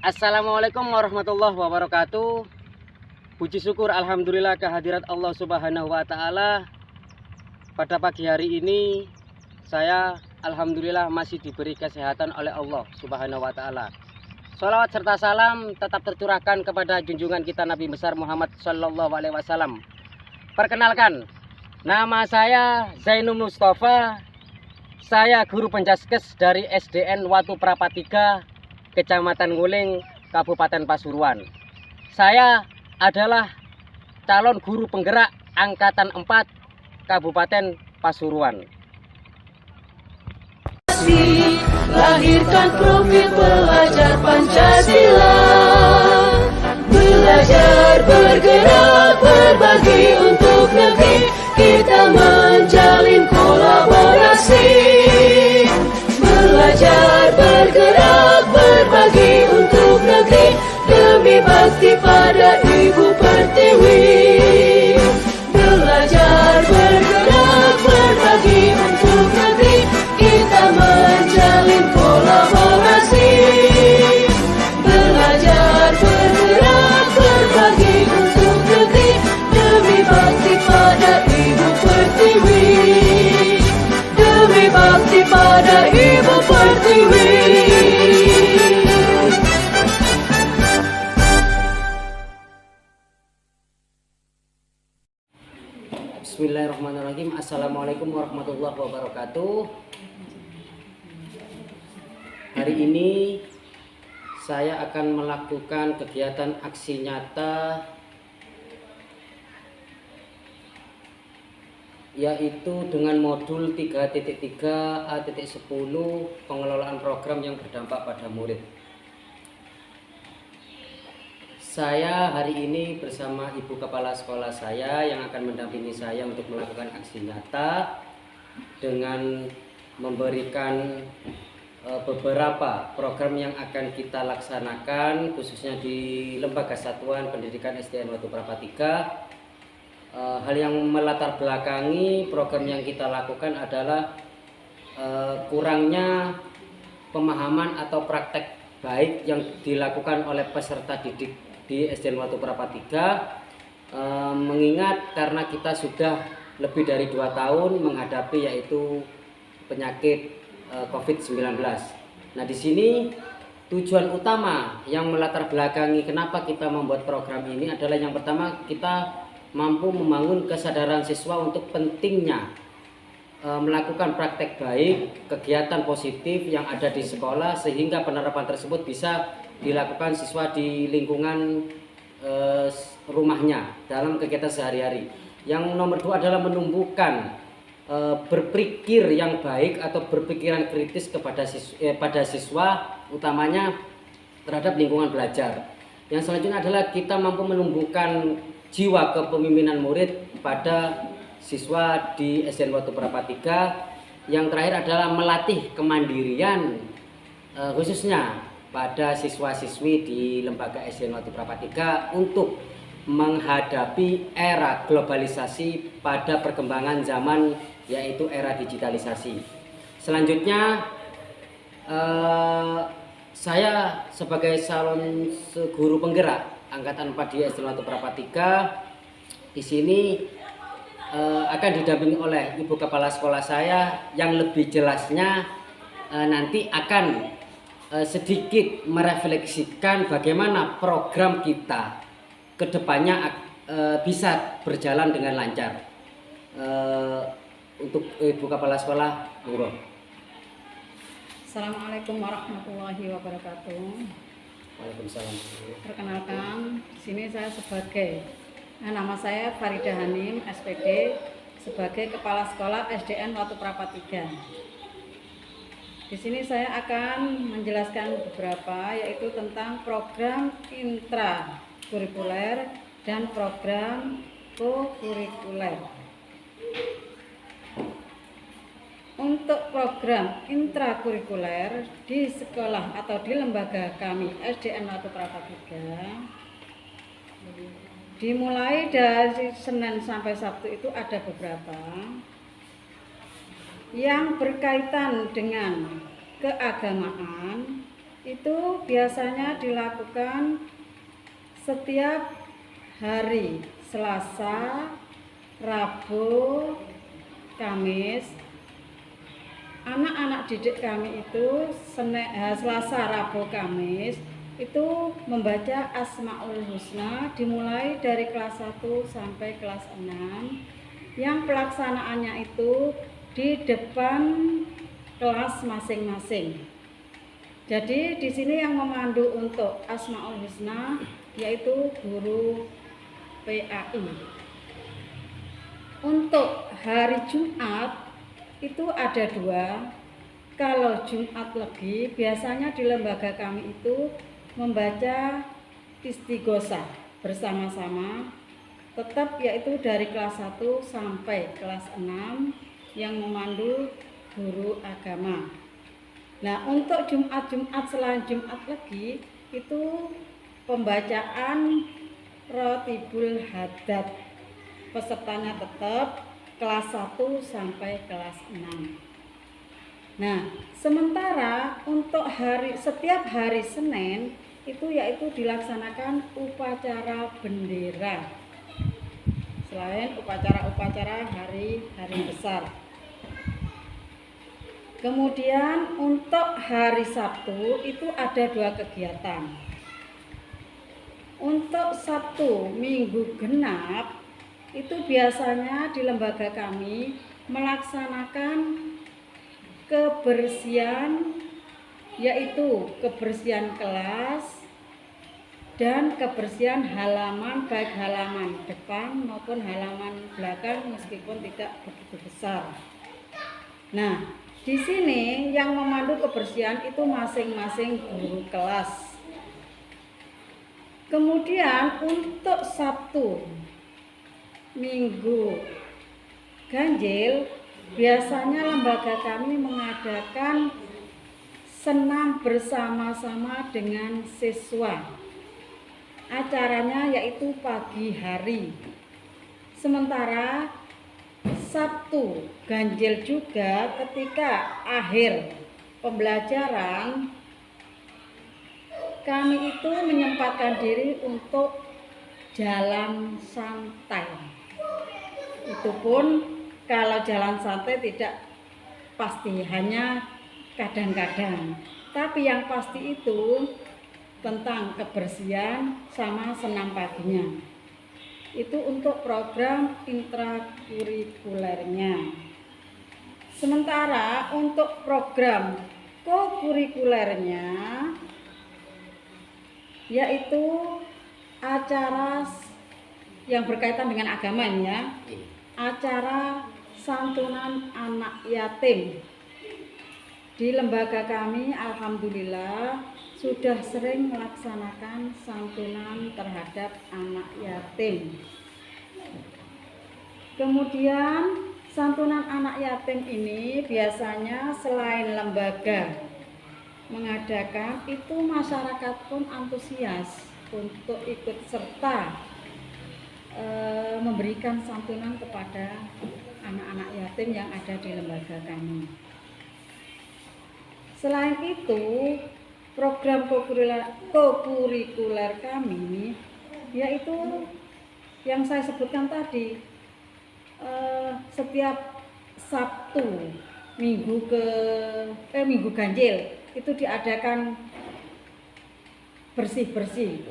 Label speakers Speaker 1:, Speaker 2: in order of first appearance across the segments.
Speaker 1: Assalamualaikum warahmatullahi wabarakatuh. Puji syukur alhamdulillah kehadirat Allah Subhanahu wa taala. Pada pagi hari ini saya alhamdulillah masih diberi kesehatan oleh Allah Subhanahu wa taala. Sholawat serta salam tetap tercurahkan kepada junjungan kita Nabi besar Muhammad sallallahu alaihi wasallam. Perkenalkan, nama saya Zainul Mustafa. Saya guru penjaskes dari SDN Watu Prapa 3, Kecamatan Nguling, Kabupaten Pasuruan. Saya adalah calon guru penggerak Angkatan 4 Kabupaten Pasuruan.
Speaker 2: Lahirkan profil pelajar Pancasila, belajar, bergerak, berbagi untuk negeri, kita menjalin kolaborasi. Belajar, bergerak, berbagi untuk negeri, demi bakti pada Ibu Pertiwi. Belajar, bergerak, berbagi untuk negeri, kita menjalin kolaborasi. Belajar, bergerak, berbagi untuk negeri, demi bakti pada Ibu Pertiwi. Demi bakti pada Ibu Pertiwi.
Speaker 1: Bismillahirrahmanirrahim. Assalamualaikum warahmatullahi wabarakatuh. Hari ini saya akan melakukan kegiatan aksi nyata, yaitu dengan modul 3.3 A.10 pengelolaan program yang berdampak pada murid. Saya hari ini bersama Ibu Kepala Sekolah saya yang akan mendampingi saya untuk melakukan aksi nyata dengan memberikan beberapa program yang akan kita laksanakan khususnya di Lembaga Satuan Pendidikan SDN Watu Prapa 3. Hal yang melatar belakangi program yang kita lakukan adalah kurangnya pemahaman atau praktek baik yang dilakukan oleh peserta didik di SDN Watu Prapa 3, mengingat karena kita sudah lebih dari 2 tahun menghadapi yaitu penyakit COVID-19. Nah, di sini tujuan utama yang melatar belakangi kenapa kita membuat program ini adalah yang pertama, kita mampu membangun kesadaran siswa untuk pentingnya melakukan praktek baik, kegiatan positif yang ada di sekolah, sehingga penerapan tersebut bisa dilakukan siswa di lingkungan rumahnya dalam kegiatan sehari-hari. Yang nomor 2 adalah menumbuhkan berpikir yang baik atau berpikiran kritis pada siswa, utamanya terhadap lingkungan belajar. Yang selanjutnya adalah kita mampu menumbuhkan jiwa kepemimpinan murid pada siswa di SDN Watu Prapa 3. Yang terakhir adalah melatih kemandirian khususnya pada siswa-siswi di lembaga SDN Watu Prapa 3 untuk menghadapi era globalisasi pada perkembangan zaman, yaitu era digitalisasi. Selanjutnya saya sebagai calon guru penggerak Angkatan 4 di SDN Watu Prapa 3 di sini akan didampingi oleh Ibu Kepala Sekolah saya yang lebih jelasnya nanti akan sedikit merefleksikan bagaimana program kita ke depannya bisa berjalan dengan lancar. Untuk Ibu Kepala Sekolah, monggo.
Speaker 3: Assalamualaikum warahmatullahi wabarakatuh.
Speaker 1: Waalaikumsalam.
Speaker 3: Perkenalkan, di sini saya sebagai nama saya Farida Hanim, SPD, sebagai Kepala Sekolah SDN Watu Prapa 3. Di sini saya akan menjelaskan beberapa, yaitu tentang program intrakurikuler dan program kokurikuler. Untuk program intrakurikuler di sekolah atau di lembaga kami SDN Watu Prapa 3, dimulai dari Senin sampai Sabtu itu ada beberapa yang berkaitan dengan keagamaan, itu biasanya dilakukan setiap hari Selasa, Rabu, Kamis. Anak-anak didik kami itu Selasa, Rabu, Kamis itu membaca Asmaul Husna dimulai dari kelas 1 sampai kelas 6 yang pelaksanaannya itu di depan kelas masing-masing. Jadi di sini yang memandu untuk Asmaul Husna yaitu guru PAI. Untuk hari Jumat itu ada 2. Kalau Jumat Legi biasanya di lembaga kami itu membaca Istighosah bersama-sama, tetap yaitu dari kelas 1 sampai kelas 6 yang memandu guru agama. Nah, untuk Jumat-Jumat selain Jumat Legi itu pembacaan Rotibul Hadad. Pesertanya tetap kelas 1 sampai kelas 6. Nah, sementara untuk setiap hari Senin itu yaitu dilaksanakan upacara bendera. Selain upacara-upacara hari besar. Kemudian untuk hari Sabtu itu ada 2 kegiatan. Untuk Sabtu Minggu Genap itu biasanya di lembaga kami melaksanakan kebersihan, yaitu kebersihan kelas dan kebersihan halaman, baik halaman depan maupun halaman belakang meskipun tidak begitu besar. Nah, di sini yang memandu kebersihan itu masing-masing guru kelas. Kemudian untuk Sabtu Minggu Ganjil biasanya lembaga kami mengadakan senam bersama-sama dengan siswa. Acaranya yaitu pagi hari. Sementara Sabtu Ganjil juga ketika akhir pembelajaran kami itu menyempatkan diri untuk jalan santai. Itu pun kalau jalan santai tidak pasti, hanya kadang-kadang. Tapi yang pasti itu tentang kebersihan sama senam paginya. Itu untuk program intrakurikulernya. Sementara untuk program kokurikulernya yaitu acara yang berkaitan dengan agama ini ya. Acara santunan anak yatim. Di lembaga kami alhamdulillah sudah sering melaksanakan santunan terhadap anak yatim. Kemudian santunan anak yatim ini biasanya selain lembaga mengadakan, itu masyarakat pun antusias untuk ikut serta memberikan santunan kepada anak-anak yatim yang ada di lembaga kami. Selain itu, program kokurikuler kami yaitu yang saya sebutkan tadi, setiap Sabtu Minggu Ganjil itu diadakan bersih-bersih.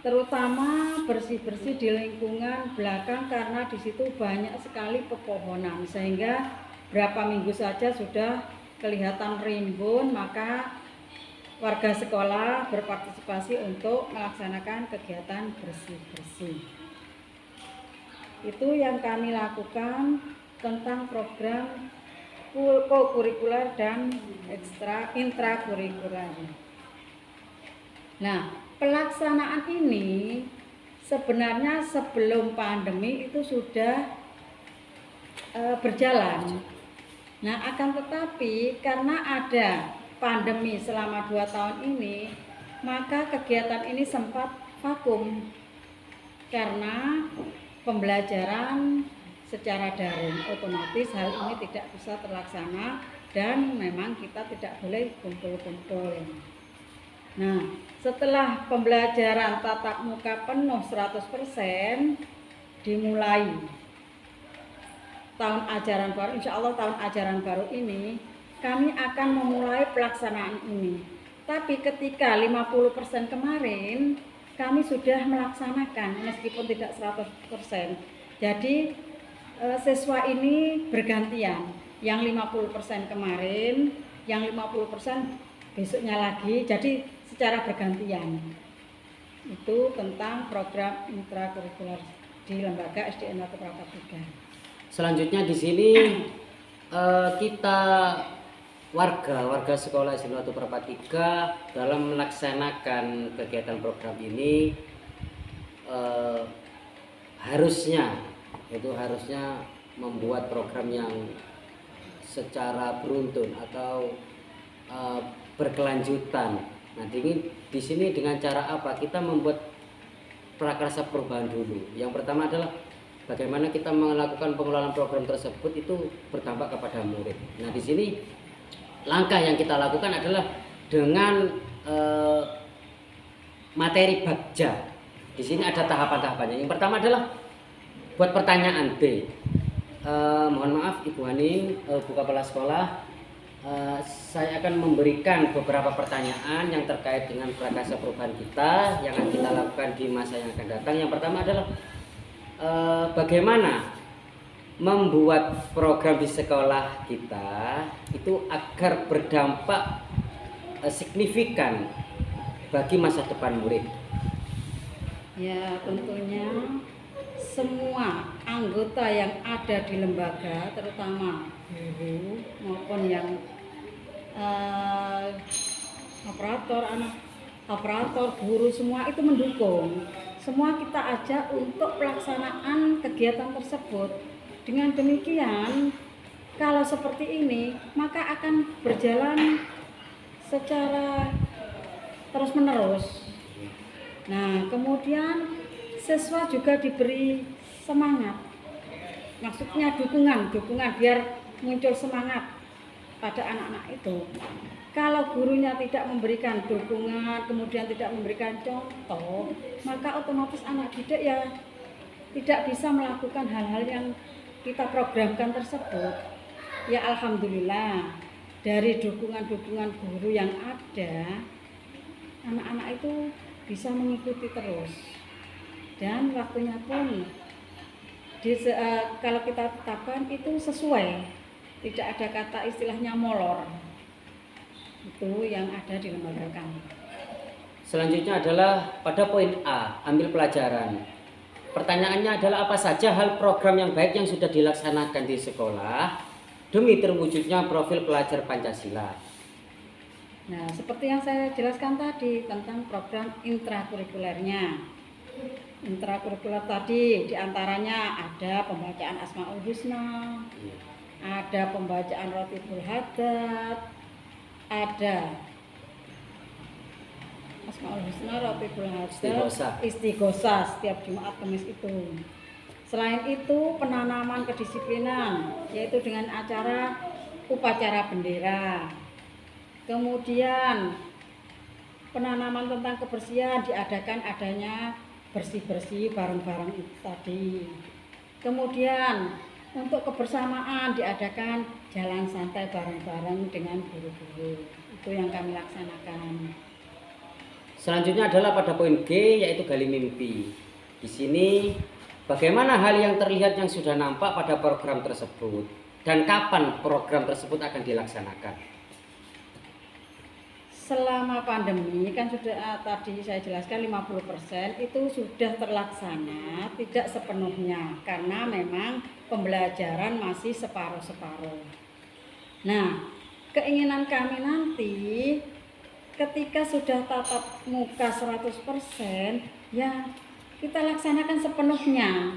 Speaker 3: Terutama bersih-bersih di lingkungan belakang karena di situ banyak sekali pepohonan sehingga berapa minggu saja sudah kelihatan rimbun, maka warga sekolah berpartisipasi untuk melaksanakan kegiatan bersih-bersih. Itu yang kami lakukan tentang program kokurikuler dan intrakurikuler. Nah, pelaksanaan ini sebenarnya sebelum pandemi itu sudah berjalan. Nah, akan tetapi karena ada pandemi selama 2 tahun ini, maka kegiatan ini sempat vakum karena pembelajaran secara daring. Otomatis hal ini tidak bisa terlaksana dan memang kita tidak boleh kumpul-kumpul. Nah, setelah pembelajaran tatap muka penuh 100% dimulai tahun ajaran baru, insya Allah tahun ajaran baru ini kami akan memulai pelaksanaan ini. Tapi ketika 50% kemarin kami sudah melaksanakan meskipun tidak 100%. Jadi siswa ini bergantian, yang 50% kemarin, yang 50% besoknya lagi, jadi secara bergantian. Itu tentang program intrakurikuler di Lembaga SDN Watu Prapatiga.
Speaker 1: Selanjutnya di sini kita warga sekolah SDN Watu Prapatiga dalam melaksanakan kegiatan program ini harusnya membuat program yang secara beruntun atau berkelanjutan. Nah, di sini dengan cara apa? Kita membuat prakarsa perubahan dulu. Yang pertama adalah bagaimana kita melakukan pengelolaan program tersebut itu berdampak kepada murid. Nah, di sini langkah yang kita lakukan adalah dengan materi bagja. Di sini ada tahapan-tahapannya. Yang pertama adalah buat pertanyaan B. Mohon maaf Ibu Haning, Bu Kepala Sekolah, saya akan memberikan beberapa pertanyaan yang terkait dengan prakarsa perubahan kita yang akan kita lakukan di masa yang akan datang. Yang pertama adalah bagaimana membuat program di sekolah kita itu agar berdampak signifikan bagi masa depan murid.
Speaker 3: Ya, tentunya semua anggota yang ada di lembaga, terutama guru maupun yang operator, guru, semua itu mendukung. Semua kita ajak untuk pelaksanaan kegiatan tersebut. Dengan demikian, kalau seperti ini, maka akan berjalan secara terus-menerus. Nah, kemudian siswa juga diberi semangat. Maksudnya dukungan biar muncul semangat pada anak-anak itu. Kalau gurunya tidak memberikan dukungan, kemudian tidak memberikan contoh, maka otomatis anak didik ya tidak bisa melakukan hal-hal yang kita programkan tersebut. Ya alhamdulillah, dari dukungan-dukungan guru yang ada, anak-anak itu bisa mengikuti terus. Dan waktunya pun kalau kita tetapkan itu sesuai, tidak ada kata istilahnya molor. Itu yang ada di lembaga kami.
Speaker 1: Selanjutnya adalah pada poin A, ambil pelajaran. Pertanyaannya adalah apa saja hal program yang baik yang sudah dilaksanakan di sekolah demi terwujudnya profil pelajar Pancasila.
Speaker 3: Nah, seperti yang saya jelaskan tadi tentang program intrakurikulernya. Intrakurikuler tadi diantaranya ada pembacaan Asmaul Husna, ada pembacaan Rotibul Haddad, ada Asmaul Husna, Rotibul Haddad, Istighosah setiap Jumat Kamis itu. Selain itu penanaman kedisiplinan, yaitu dengan acara upacara bendera. Kemudian penanaman tentang kebersihan diadakan adanya bersih-bersih bareng-bareng itu tadi. Kemudian untuk kebersamaan diadakan jalan santai bareng-bareng dengan guru-guru. Itu yang kami laksanakan.
Speaker 1: Selanjutnya adalah pada poin G, yaitu gali mimpi. Di sini bagaimana hal yang terlihat yang sudah nampak pada program tersebut dan kapan program tersebut akan dilaksanakan.
Speaker 3: Selama pandemi kan sudah tadi saya jelaskan 50% itu sudah terlaksana, tidak sepenuhnya karena memang pembelajaran masih separuh-separuh. Nah, keinginan kami nanti ketika sudah tatap muka 100% ya kita laksanakan sepenuhnya.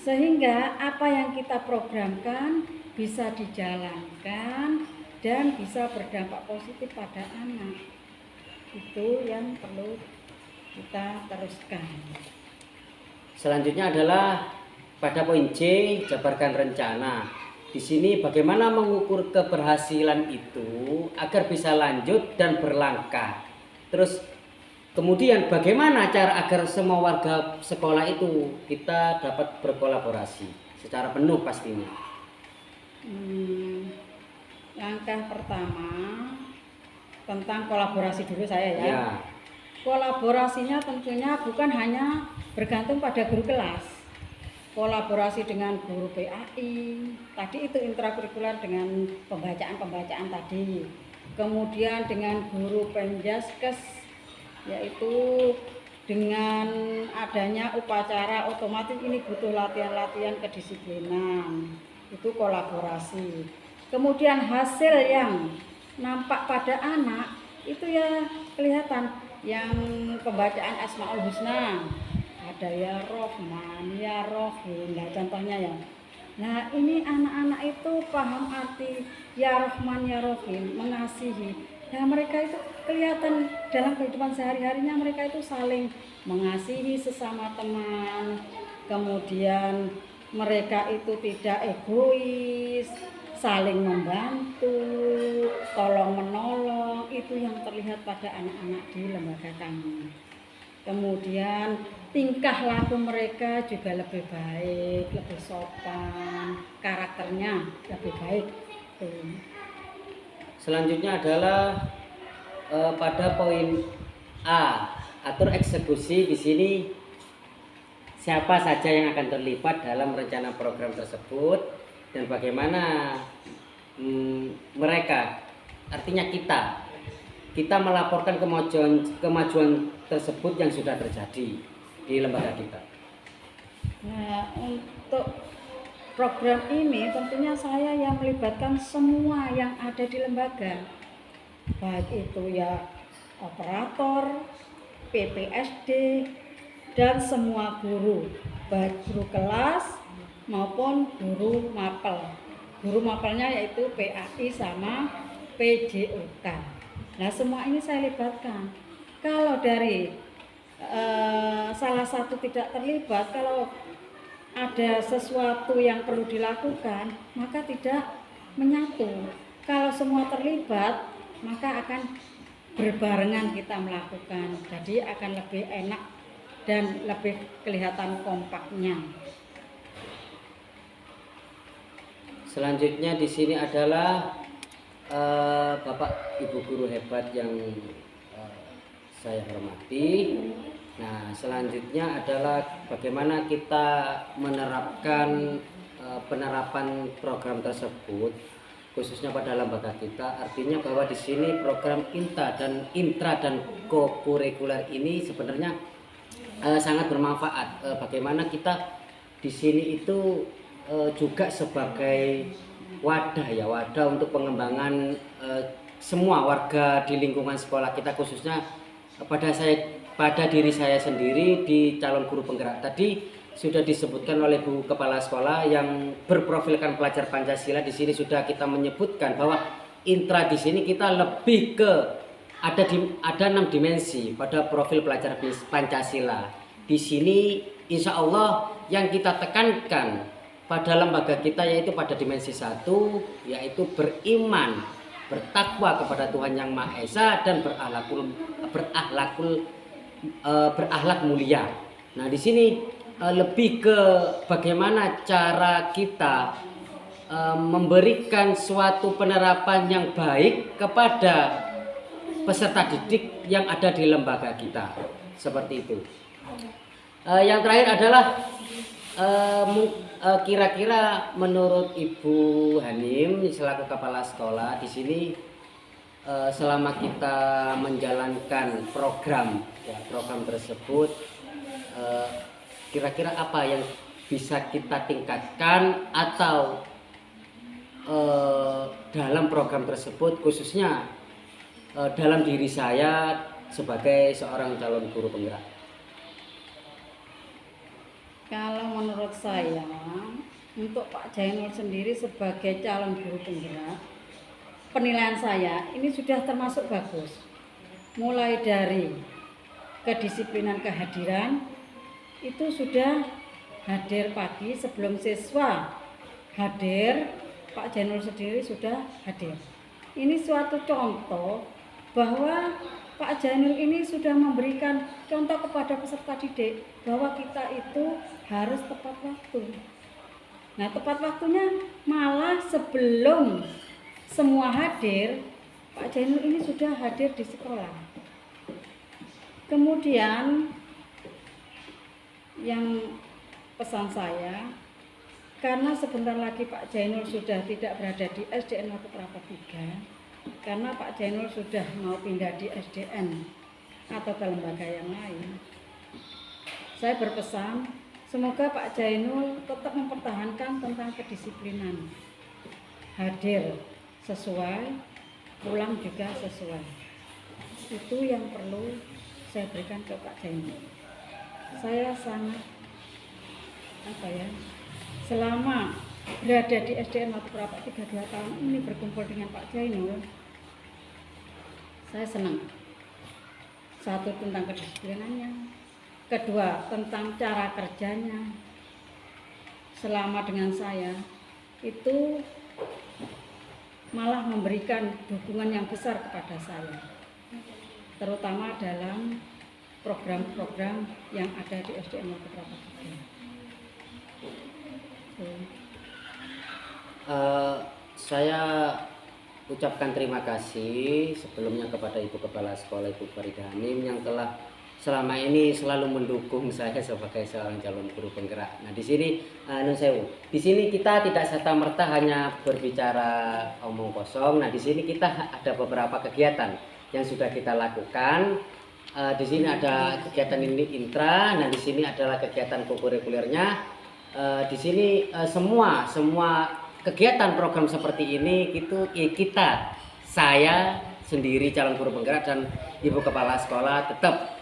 Speaker 3: Sehingga apa yang kita programkan bisa dijalankan dan bisa berdampak positif pada anak. Itu yang perlu kita teruskan.
Speaker 1: Selanjutnya adalah pada poin C, jabarkan rencana. di sini bagaimana mengukur keberhasilan itu agar bisa lanjut dan berlangkah. Terus kemudian bagaimana cara agar semua warga sekolah itu kita dapat berkolaborasi secara penuh pastinya.
Speaker 3: Langkah pertama tentang kolaborasi dulu saya ya.
Speaker 1: Ya,
Speaker 3: Kolaborasinya tentunya bukan hanya bergantung pada guru kelas. Kolaborasi dengan guru PAI, tadi itu intrakurikuler dengan pembacaan-pembacaan tadi. Kemudian dengan guru Penjaskes, yaitu dengan adanya upacara otomatis ini butuh latihan-latihan kedisiplinan. Itu kolaborasi. Kemudian hasil yang nampak pada anak itu ya kelihatan, yang pembacaan Asmaul Husna, ada ya Rohman, ya Rohim, nah contohnya ya. Nah ini anak-anak itu paham arti ya Rohman, ya Rohim, mengasihi. Nah mereka itu kelihatan dalam kehidupan sehari-harinya, mereka itu saling mengasihi sesama teman. Kemudian mereka itu tidak egois, saling membantu, tolong menolong, itu yang terlihat pada anak-anak di lembaga kami. Kemudian tingkah laku mereka juga lebih baik, lebih sopan, karakternya lebih baik.
Speaker 1: selanjutnya adalah pada poin A, atur eksekusi. Di sini siapa saja yang akan terlibat dalam rencana program tersebut dan bagaimana mereka, artinya kita melaporkan kemajuan tersebut yang sudah terjadi di lembaga kita.
Speaker 3: Nah, untuk program ini tentunya saya yang melibatkan semua yang ada di lembaga, baik itu ya operator, PPSD, dan semua guru, baik guru kelas maupun guru mapel. Guru mapelnya yaitu PAI sama PJOK. Nah semua ini saya libatkan. Kalau dari salah satu tidak terlibat, kalau ada sesuatu yang perlu dilakukan, maka tidak menyatu. Kalau semua terlibat, maka akan berbarengan kita melakukan. Jadi akan lebih enak dan lebih kelihatan kompaknya.
Speaker 1: Selanjutnya di sini adalah Bapak Ibu guru hebat yang saya hormati. Nah, selanjutnya adalah bagaimana kita menerapkan penerapan program tersebut khususnya pada lembaga kita. Artinya bahwa di sini program intra dan kokurikuler ini sebenarnya sangat bermanfaat. Bagaimana kita di sini itu juga sebagai wadah untuk pengembangan semua warga di lingkungan sekolah kita, khususnya pada diri saya sendiri di calon guru penggerak. Tadi sudah disebutkan oleh Bu Kepala Sekolah yang berprofilkan pelajar Pancasila. Di sini sudah kita menyebutkan bahwa intra di sini kita lebih ke ada 6 dimensi pada profil pelajar Pancasila. Di sini insya Allah yang kita tekankan pada lembaga kita yaitu pada dimensi 1, yaitu beriman, bertakwa kepada Tuhan Yang Maha Esa dan berakhlak mulia. Nah, di sini lebih ke bagaimana cara kita memberikan suatu penerapan yang baik kepada peserta didik yang ada di lembaga kita. Seperti itu. Yang terakhir adalah kira-kira menurut Ibu Hanim selaku kepala sekolah di sini selama kita menjalankan program tersebut, kira-kira apa yang bisa kita tingkatkan atau dalam program tersebut, khususnya dalam diri saya sebagai seorang calon guru penggerak.
Speaker 3: Kalau menurut saya, untuk Pak Jainur sendiri sebagai calon guru penggerak, penilaian saya ini sudah termasuk bagus. Mulai dari kedisiplinan kehadiran, itu sudah hadir pagi sebelum siswa hadir, Pak Jainul sendiri sudah hadir. Ini suatu contoh bahwa Pak Jainul ini sudah memberikan contoh kepada peserta didik bahwa kita itu harus tepat waktu. Nah, tepat waktunya malah sebelum semua hadir, Pak Jainul ini sudah hadir di sekolah. Kemudian yang pesan saya, karena sebentar lagi Pak Jainul sudah tidak berada di SDN Watu Prapat 3, karena Pak Jainul sudah mau pindah di SDN atau ke lembaga yang lain. Saya berpesan, semoga Pak Jainul tetap mempertahankan tentang kedisiplinan. Hadir sesuai, pulang juga sesuai. Itu yang perlu saya berikan ke Pak Jainul. Saya sangat selama berada di SDN Watu Prapat 32 tahun ini berkumpul dengan Pak Jainul, saya senang. Satu, tentang kedisiplinannya. Kedua, tentang cara kerjanya. Selama dengan saya itu malah memberikan dukungan yang besar kepada saya, terutama dalam program-program yang ada di SDN Watu Prapat 3.
Speaker 1: Saya ucapkan terima kasih sebelumnya kepada Ibu Kepala Sekolah Ibu Faridah Hanim yang telah selama ini selalu mendukung saya sebagai seorang calon guru penggerak. Nah, di sini di sini kita tidak serta-merta hanya berbicara omong kosong. Nah, di sini kita ada beberapa kegiatan yang sudah kita lakukan. Di sini ada kegiatan ini intra. Nah, di sini adalah kegiatan kokurikulernya. Di sini semua kegiatan program seperti ini saya sendiri calon guru penggerak dan Ibu Kepala Sekolah tetap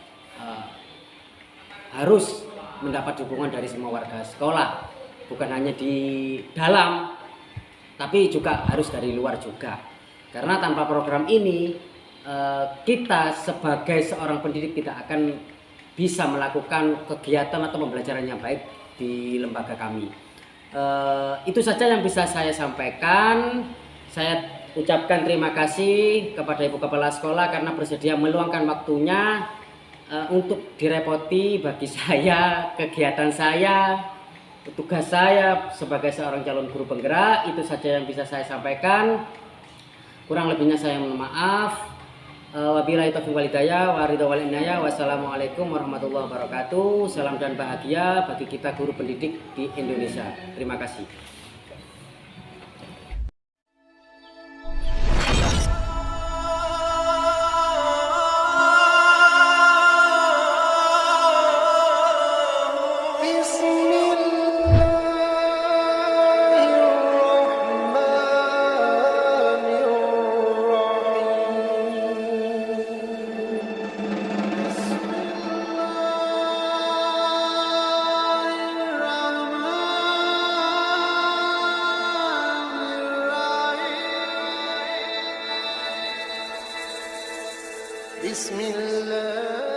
Speaker 1: harus mendapat dukungan dari semua warga sekolah, bukan hanya di dalam tapi juga harus dari luar juga, karena tanpa program ini kita sebagai seorang pendidik tidak akan bisa melakukan kegiatan atau pembelajaran yang baik di lembaga kami. Itu saja yang bisa saya sampaikan. Saya ucapkan terima kasih kepada Ibu Kepala Sekolah karena bersedia meluangkan waktunya untuk direpoti bagi saya, kegiatan saya, tugas saya sebagai seorang calon guru penggerak. Itu saja yang bisa saya sampaikan. Kurang lebihnya saya mohon maaf. Wabillahi taufiq wal hidayah wa ridha wal inayah. Wassalamualaikum warahmatullahi wabarakatuh. Salam dan bahagia bagi kita guru pendidik di Indonesia. Terima kasih.
Speaker 2: بسم الله